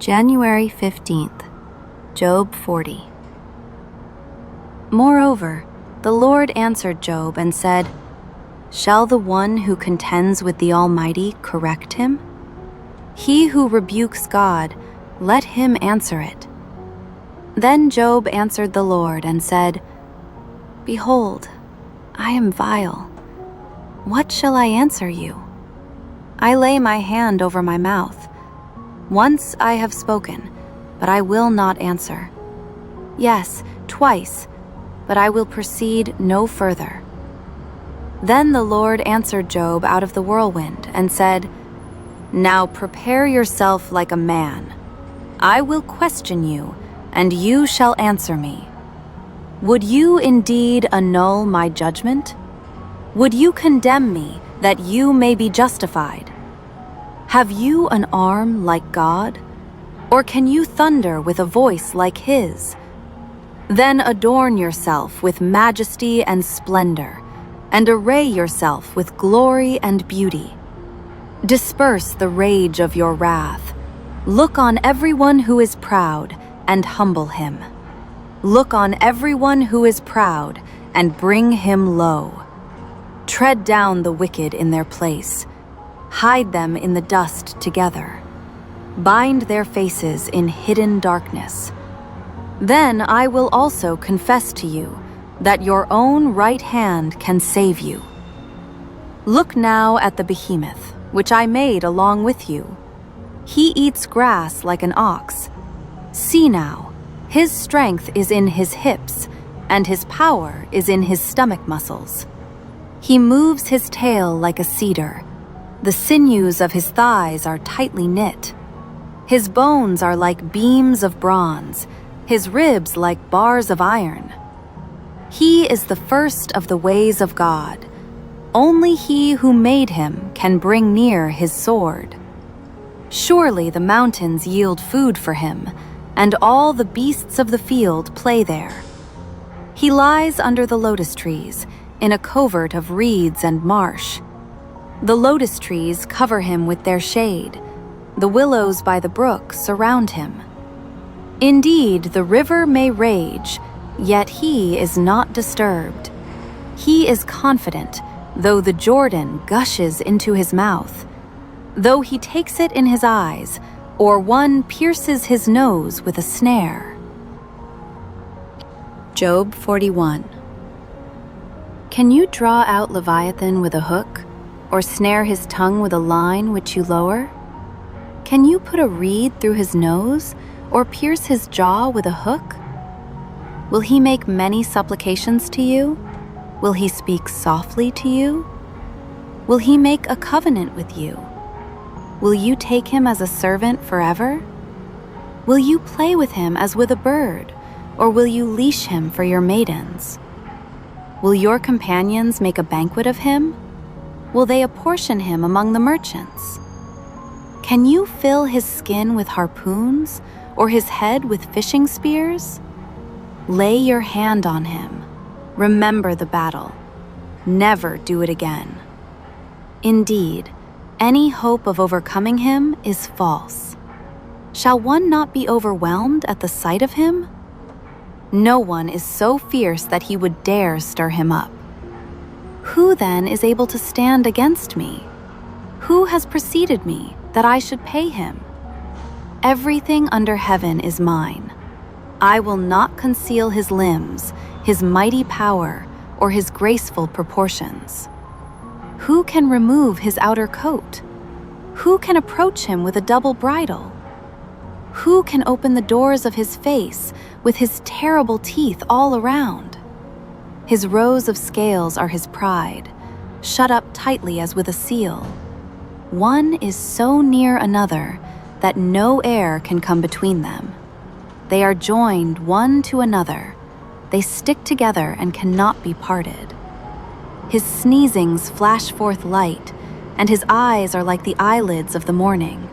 January 15th, Job 40. Moreover, the Lord answered Job and said, "Shall the one who contends with the Almighty correct him? He who rebukes God, let him answer it." Then Job answered the Lord and said, "Behold, I am vile. What shall I answer you? I lay my hand over my mouth. Once I have spoken, but I will not answer. Yes, twice, but I will proceed no further." Then the Lord answered Job out of the whirlwind and said, "Now prepare yourself like a man. I will question you, and you shall answer me. Would you indeed annul my judgment? Would you condemn me that you may be justified? Have you an arm like God? Or can you thunder with a voice like his? Then adorn yourself with majesty and splendor, and array yourself with glory and beauty. Disperse the rage of your wrath. Look on everyone who is proud, and humble him. Look on everyone who is proud, and bring him low. Tread down the wicked in their place. Hide them in the dust together. Bind their faces in hidden darkness. Then I will also confess to you that your own right hand can save you. Look now at the behemoth, which I made along with you. He eats grass like an ox. See now, his strength is in his hips, and his power is in his stomach muscles. He moves his tail like a cedar. The sinews of his thighs are tightly knit. His bones are like beams of bronze, his ribs like bars of iron. He is the first of the ways of God. Only he who made him can bring near his sword. Surely the mountains yield food for him, and all the beasts of the field play there. He lies under the lotus trees, in a covert of reeds and marsh. The lotus trees cover him with their shade. The willows by the brook surround him. Indeed, the river may rage, yet he is not disturbed. He is confident, though the Jordan gushes into his mouth. Though he takes it in his eyes, or one pierces his nose with a snare. Job 41. Can you draw out Leviathan with a hook, or snare his tongue with a line which you lower? Can you put a reed through his nose, or pierce his jaw with a hook? Will he make many supplications to you? Will he speak softly to you? Will he make a covenant with you? Will you take him as a servant forever? Will you play with him as with a bird, or will you leash him for your maidens? Will your companions make a banquet of him? Will they apportion him among the merchants? Can you fill his skin with harpoons, or his head with fishing spears? Lay your hand on him. Remember the battle. Never do it again. Indeed, any hope of overcoming him is false. Shall one not be overwhelmed at the sight of him? No one is so fierce that he would dare stir him up. Who then is able to stand against me? Who has preceded me that I should pay him? Everything under heaven is mine. I will not conceal his limbs, his mighty power, or his graceful proportions. Who can remove his outer coat? Who can approach him with a double bridle? Who can open the doors of his face with his terrible teeth all around? His rows of scales are his pride, shut up tightly as with a seal. One is so near another that no air can come between them. They are joined one to another. They stick together and cannot be parted. His sneezings flash forth light, and his eyes are like the eyelids of the morning.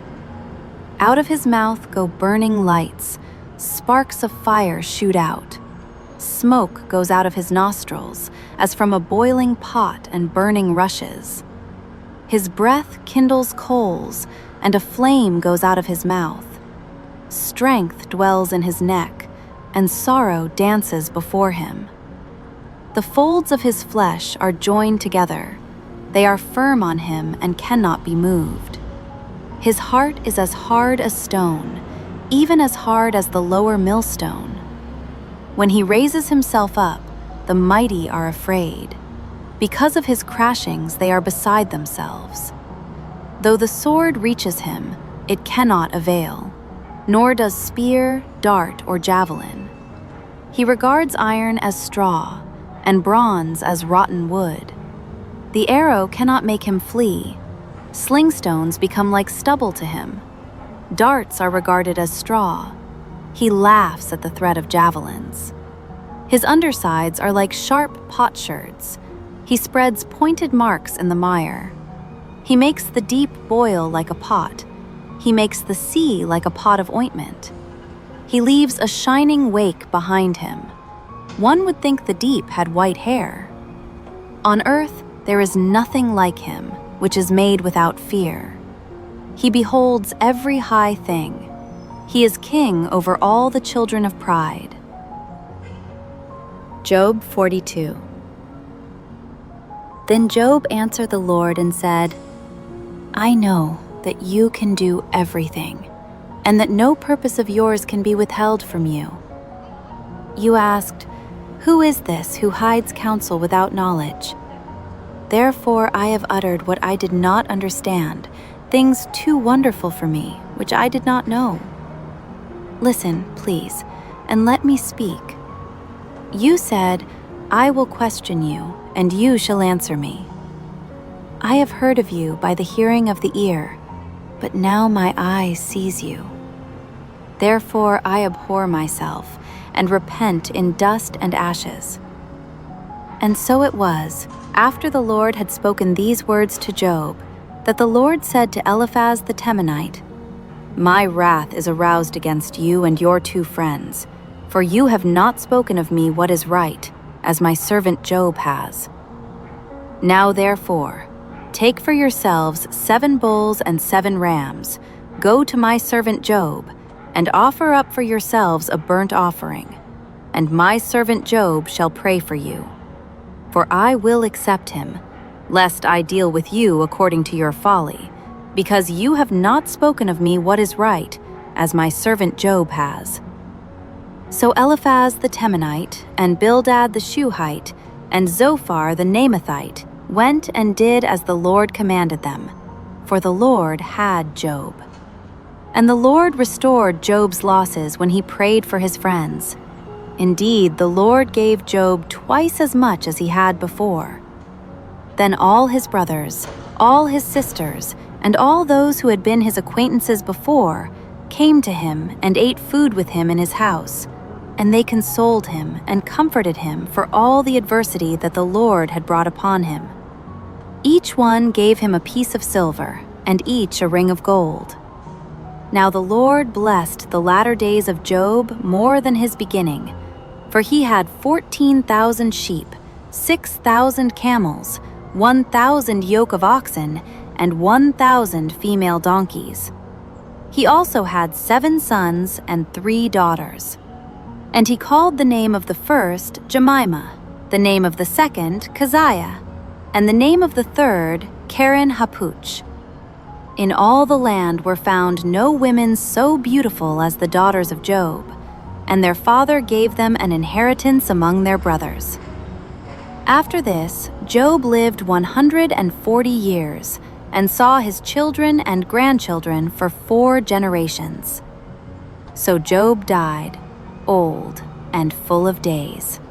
Out of his mouth go burning lights, sparks of fire shoot out. Smoke goes out of his nostrils, as from a boiling pot and burning rushes. His breath kindles coals, and a flame goes out of his mouth. strength dwells in his neck, and sorrow dances before him. The folds of his flesh are joined together. They are firm on him and cannot be moved. His heart is as hard as stone, even as hard as the lower millstone. When he raises himself up, the mighty are afraid. Because of his crashings, they are beside themselves. Though the sword reaches him, it cannot avail, nor does spear, dart, or javelin. He regards iron as straw, and bronze as rotten wood. The arrow cannot make him flee. Slingstones become like stubble to him. Darts are regarded as straw. He laughs at the threat of javelins. His undersides are like sharp potsherds. He spreads pointed marks in the mire. He makes the deep boil like a pot. He makes the sea like a pot of ointment. He leaves a shining wake behind him. One would think the deep had white hair. On earth, there is nothing like him, which is made without fear. He beholds every high thing. He is king over all the children of pride. Job 42. Then Job answered the Lord and said, I know that you can do everything, and that no purpose of yours can be withheld from you. You asked, who is this who hides counsel without knowledge? Therefore I have uttered what I did not understand, things too wonderful for me, which I did not know. Listen, please, and let me speak. You said, I will question you, and you shall answer me. I have heard of you by the hearing of the ear, but now my eye sees you. Therefore I abhor myself, and repent in dust and ashes. And so it was, after the Lord had spoken these words to Job, that the Lord said to Eliphaz the Temanite, My wrath is aroused against you and your 2 friends, for you have not spoken of me what is right, as my servant Job has. Now therefore, take for yourselves 7 bulls and 7 rams, go to my servant Job, and offer up for yourselves a burnt offering, and my servant Job shall pray for you. For I will accept him, lest I deal with you according to your folly, because you have not spoken of me what is right, as my servant Job has. So Eliphaz the Temanite, and Bildad the Shuhite, and Zophar the Naamathite went and did as the Lord commanded them, for the Lord had Job. And the Lord restored Job's losses when he prayed for his friends. Indeed, the Lord gave Job twice as much as he had before. Then all his brothers, all his sisters, and all those who had been his acquaintances before came to him and ate food with him in his house, and they consoled him and comforted him for all the adversity that the Lord had brought upon him. Each one gave him a piece of silver, and each a ring of gold. Now the Lord blessed the latter days of Job more than his beginning, for he had 14,000 sheep, 6,000 camels, 1,000 yoke of oxen, and 1,000 female donkeys. He also had 7 sons and 3 daughters. And he called the name of the first Jemimah, the name of the second Keziah, and the name of the third Karen Hapuch. In all the land were found no women so beautiful as the daughters of Job, and their father gave them an inheritance among their brothers. After this, Job lived 140 years, and saw his children and grandchildren for 4 generations. So Job died, old and full of days.